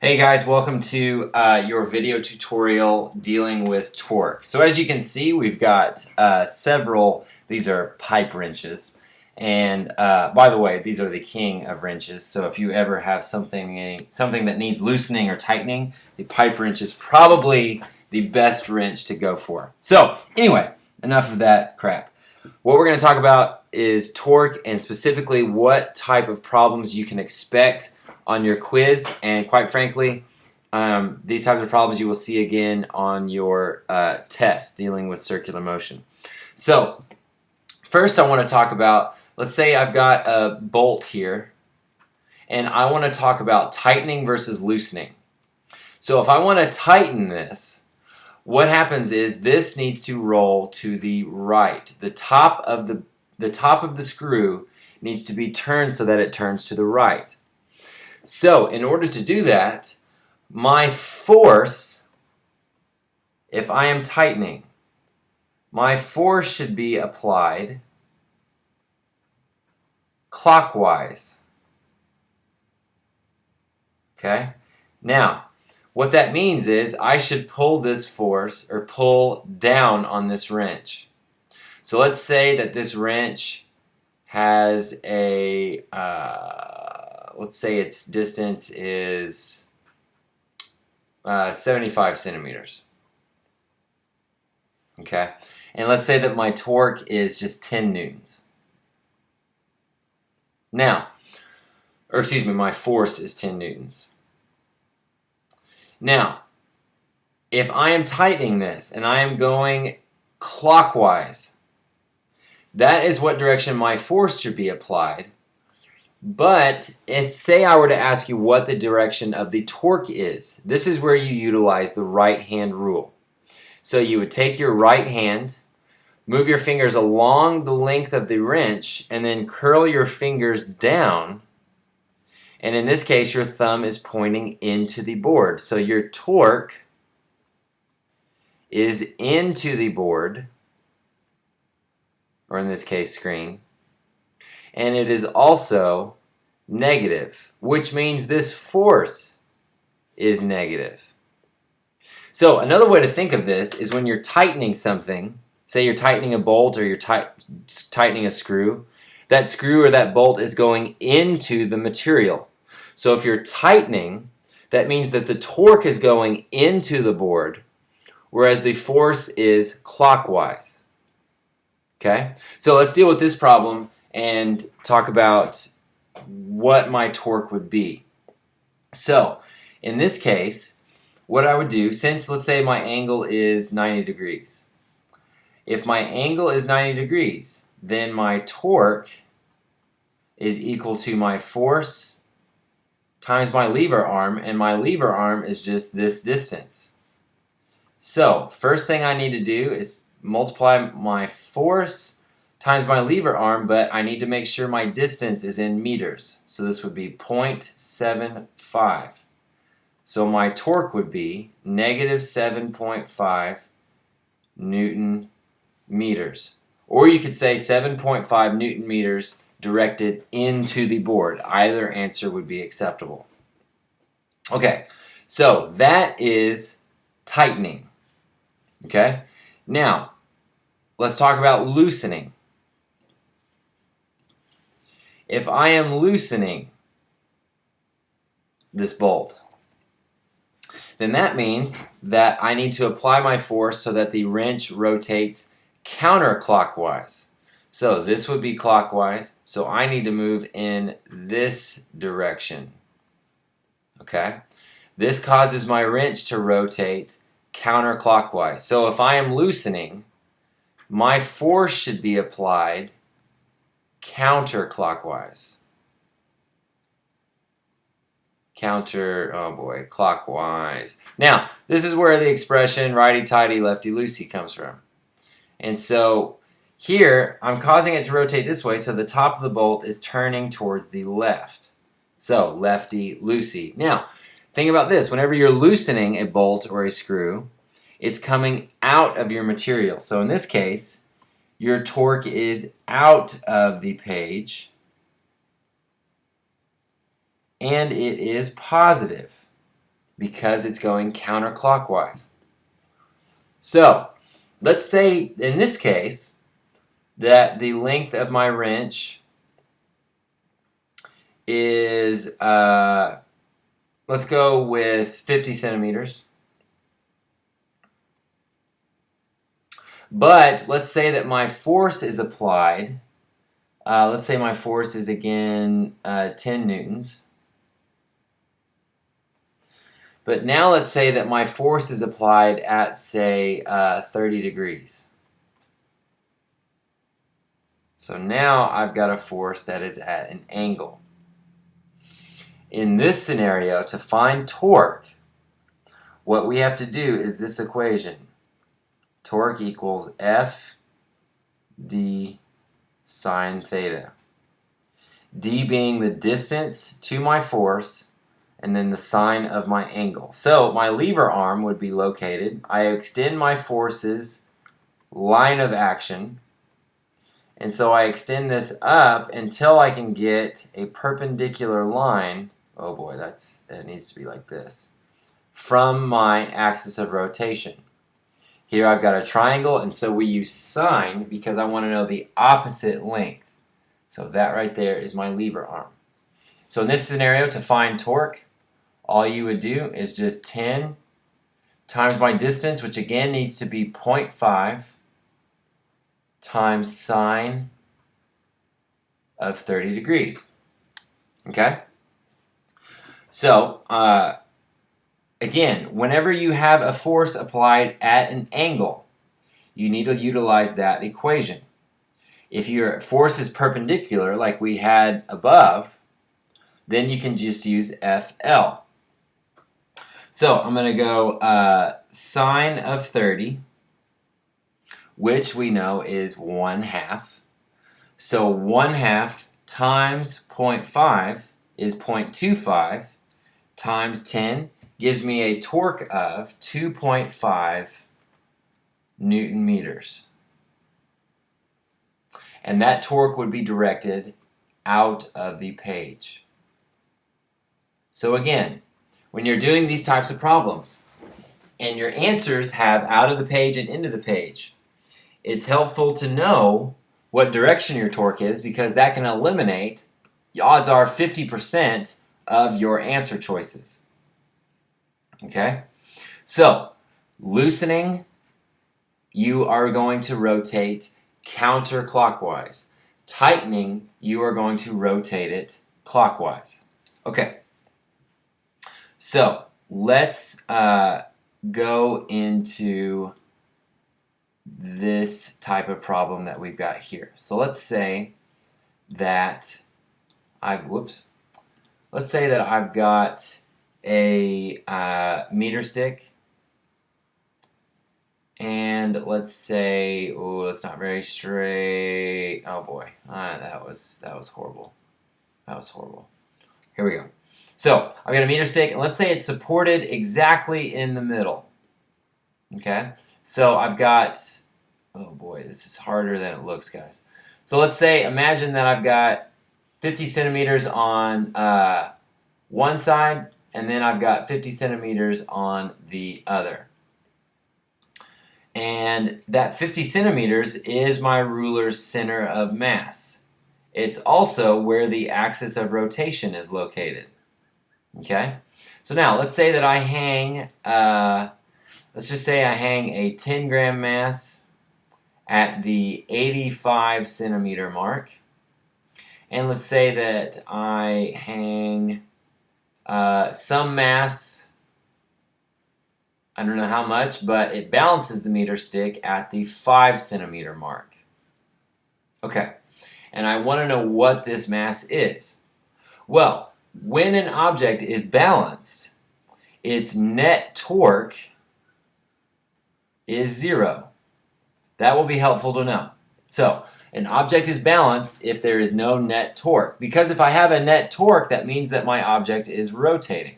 Hey guys, welcome to your video tutorial dealing with torque. So as you can see, we've got several, these are pipe wrenches. And by the way, these are the king of wrenches. So if you ever have something that needs loosening or tightening, the pipe wrench is probably the best wrench to go for. So anyway, enough of that crap. What we're going to talk about is torque and specifically what type of problems you can expect on your quiz, and quite frankly, these types of problems you will see again on your test dealing with circular motion. So first I want to talk about, let's say I've got a bolt here and I want to talk about tightening versus loosening. So if I want to tighten this, what happens is this needs to roll to the right. The top of the screw needs to be turned so that it turns to the right. So in order to do that, my force, if I am tightening, my force should be applied clockwise. Okay? Now, what that means is I should pull this force or pull down on this wrench. So let's say that this wrench has a let's say its distance is 75 centimeters. Okay? And let's say that my torque is just 10 newtons. Now, or excuse me, my force is 10 newtons. Now, if I am tightening this and I am going clockwise, that is what direction my force should be applied. But say I were to ask you what the direction of the torque is. This is where you utilize the right hand rule. So you would take your right hand, move your fingers along the length of the wrench, and then curl your fingers down. And in this case, your thumb is pointing into the board. So your torque is into the board, or in this case, screen. And it is also negative, which means this force is negative. So another way to think of this is when you're tightening something, say you're tightening a bolt or you're tightening a screw, that screw or that bolt is going into the material. So if you're tightening, that means that the torque is going into the board, whereas the force is clockwise. Okay? So let's deal with this problem and talk about what my torque would be. So, in this case, what I would do, since let's say my angle is 90 degrees. If my angle is 90 degrees, then my torque is equal to my force times my lever arm, and my lever arm is just this distance. So, first thing I need to do is multiply my force times my lever arm, but I need to make sure my distance is in meters. So this would be 0.75. So my torque would be negative 7.5 Newton meters. Or you could say 7.5 Newton meters directed into the board. Either answer would be acceptable. Okay, so that is tightening. Okay, now let's talk about loosening. If I am loosening this bolt, then that means that I need to apply my force so that the wrench rotates counterclockwise. So this would be clockwise, so I need to move in this direction. Okay? This causes my wrench to rotate counterclockwise. So if I am loosening, my force should be applied counterclockwise. Clockwise. Now, this is where the expression righty-tighty, lefty-loosey comes from. And so here, I'm causing it to rotate this way, so the top of the bolt is turning towards the left. So, lefty-loosey. Now, think about this. Whenever you're loosening a bolt or a screw, it's coming out of your material. So in this case, your torque is out of the page and it is positive. because it's going counterclockwise. So, let's say in this case that the length of my wrench is, let's go with 50 centimeters. But let's say that my force is applied. Let's say my force is again 10 newtons. But now let's say that my force is applied at, say, 30 degrees. So now I've got a force that is at an angle. In this scenario, to find torque, what we have to do is this equation. Torque equals F d sine theta. D being the distance to my force, and then the sine of my angle. So my lever arm would be located. I extend my force's line of action, and so I extend this up until I can get a perpendicular line. Oh boy, that needs to be like this. From my axis of rotation. Here I've got a triangle, and so we use sine because I want to know the opposite length. So that right there is my lever arm. So in this scenario, to find torque, all you would do is just 10 times my distance, which again needs to be 0.5, times sine of 30 degrees. Okay? So, again, whenever you have a force applied at an angle, you need to utilize that equation. If your force is perpendicular, like we had above, then you can just use FL. So I'm going to go sine of 30, which we know is 1/2. So 1/2 times 0.5 is 0.25 times 10 gives me a torque of 2.5 Newton meters. And that torque would be directed out of the page. So again, when you're doing these types of problems and your answers have out of the page and into the page, it's helpful to know what direction your torque is because that can eliminate, the odds are, 50% of your answer choices. Okay? So, loosening, you are going to rotate counterclockwise. Tightening, you are going to rotate it clockwise. Okay. So, let's go into this type of problem that we've got here. So let's say that let's say that I've got a meter stick, and let's say, oh, it's not very straight. Oh boy, that was horrible. That was horrible. Here we go. So I've got a meter stick, and let's say it's supported exactly in the middle. Okay, so I've got, oh boy, this is harder than it looks, guys. So let's say, imagine that I've got 50 centimeters on one side, and then I've got 50 centimeters on the other. And that 50 centimeters is my ruler's center of mass. It's also where the axis of rotation is located. Okay? So now, let's say that I hang, let's just say I hang a 10-gram mass at the 85 centimeter mark. And let's say that I hang some mass, I don't know how much, but it balances the meter stick at the 5 centimeter mark. Okay, and I want to know what this mass is. Well, when an object is balanced, its net torque is 0. That will be helpful to know. So, an object is balanced if there is no net torque. Because if I have a net torque, that means that my object is rotating.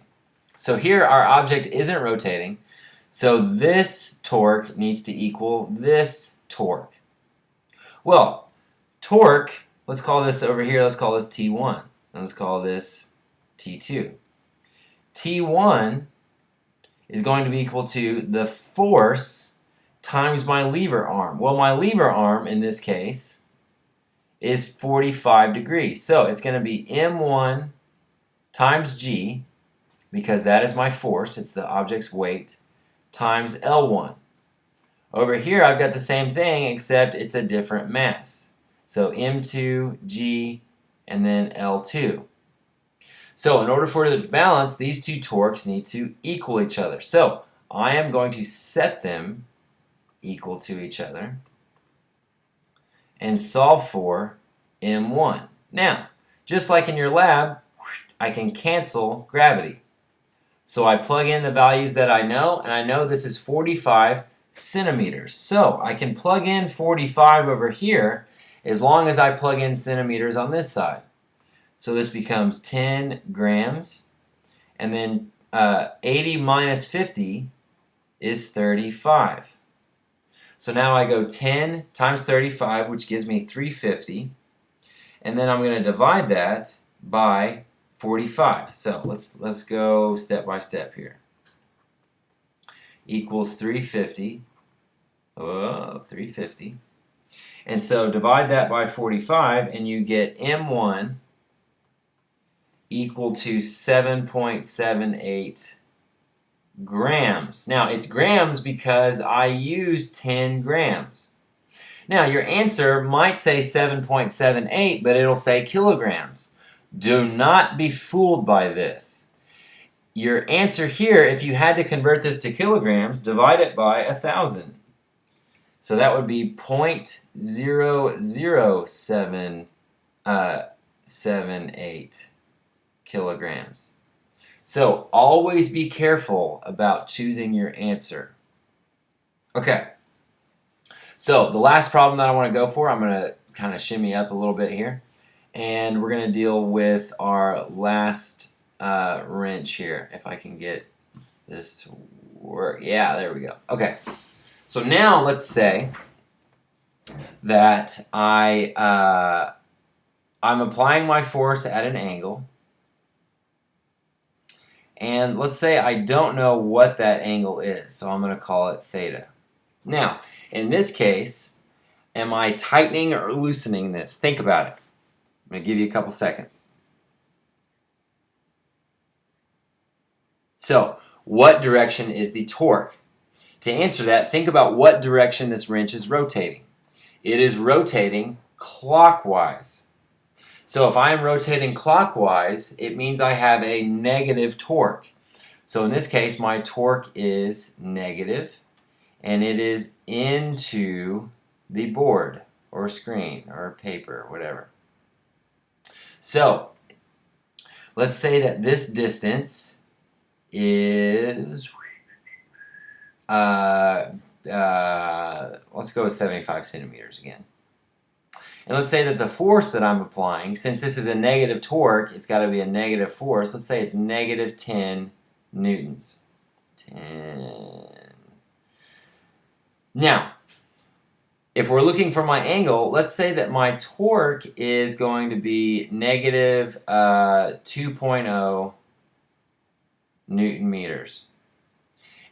So here our object isn't rotating, so this torque needs to equal this torque. Well, torque, let's call this over here, let's call this T1. And let's call this T2. T1 is going to be equal to the force times my lever arm. Well, my lever arm in this case is 45 degrees. So it's going to be M1 times G, because that is my force, it's the object's weight, times L1. Over here I've got the same thing except it's a different mass. So M2, G, and then L2. So in order for it to balance, these two torques need to equal each other. So I am going to set them equal to each other and solve for M1. Now, just like in your lab, I can cancel gravity. So I plug in the values that I know, and I know this is 45 centimeters. So I can plug in 45 over here as long as I plug in centimeters on this side. So this becomes 10 grams, and then 80 minus 50 is 35. So now I go 10 times 35, which gives me 350, and then I'm going to divide that by 45. So let's go step by step here. Equals 350. 350. And so divide that by 45, and you get M1 equal to 7.78 grams. Now, it's grams because I use 10 grams. Now, your answer might say 7.78, but it'll say kilograms. Do not be fooled by this. Your answer here, if you had to convert this to kilograms, divide it by 1,000. So that would be 0.00778 kilograms. So always be careful about choosing your answer. Okay. So the last problem that I want to go for, I'm going to kind of shimmy up a little bit here. And we're going to deal with our last wrench here. If I can get this to work. Yeah, there we go. Okay. So now let's say that I'm applying my force at an angle. And let's say I don't know what that angle is. So I'm going to call it theta. Now, in this case, am I tightening or loosening this? Think about it. I'm going to give you a couple seconds. So, what direction is the torque? To answer that, think about what direction this wrench is rotating. It is rotating clockwise. So if I'm rotating clockwise, it means I have a negative torque. So in this case, my torque is negative, and it is into the board or screen or paper, whatever. So let's say that this distance is, let's go with 75 centimeters again. And let's say that the force that I'm applying, since this is a negative torque, it's got to be a negative force. Let's say it's negative 10 newtons. 10. Now, if we're looking for my angle, let's say that my torque is going to be negative 2.0 Newton meters.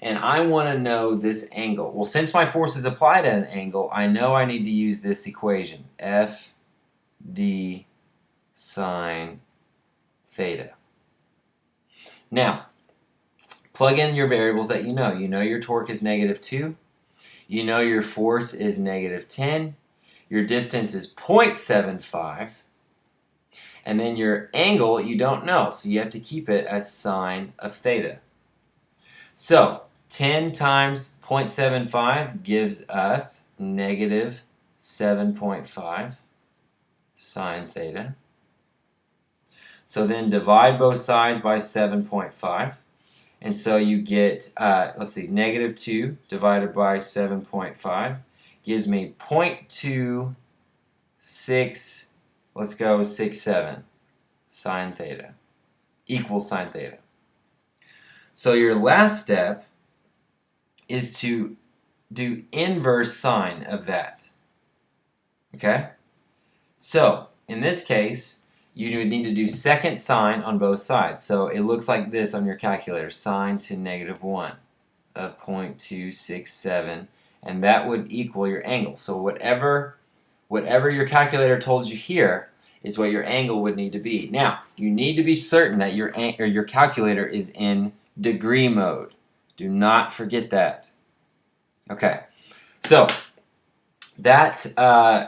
And I want to know this angle. Well, since my force is applied at an angle, I know I need to use this equation, F d sine theta. Now, plug in your variables that you know. You know your torque is negative 2. You know your force is negative 10. Your distance is 0.75. And then your angle you don't know, so you have to keep it as sine of theta. So 10 times 0.75 gives us negative 7.5 sine theta. So then divide both sides by 7.5. And so you get, let's see, negative 2 divided by 7.5 gives me 0.26, let's go 67 sine theta, equals sine theta. So your last step is to do inverse sine of that. Okay? So, in this case, you would need to do second sine on both sides. So it looks like this on your calculator, sine to -1 of 0.267, and that would equal your angle. So whatever your calculator told you here is what your angle would need to be. Now, you need to be certain that your calculator is in degree mode. Do not forget that. Okay, so that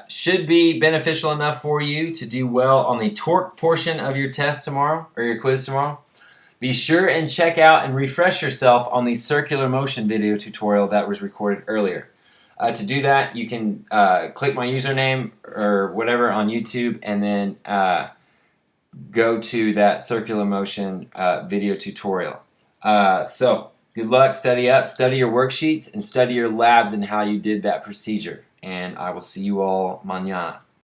should be beneficial enough for you to do well on the torque portion of your test tomorrow, or your quiz tomorrow. Be sure and check out and refresh yourself on the circular motion video tutorial that was recorded earlier. To do that, you can click my username or whatever on YouTube, and then go to that circular motion video tutorial. So good luck, study up, study your worksheets, and study your labs and how you did that procedure. And I will see you all mañana.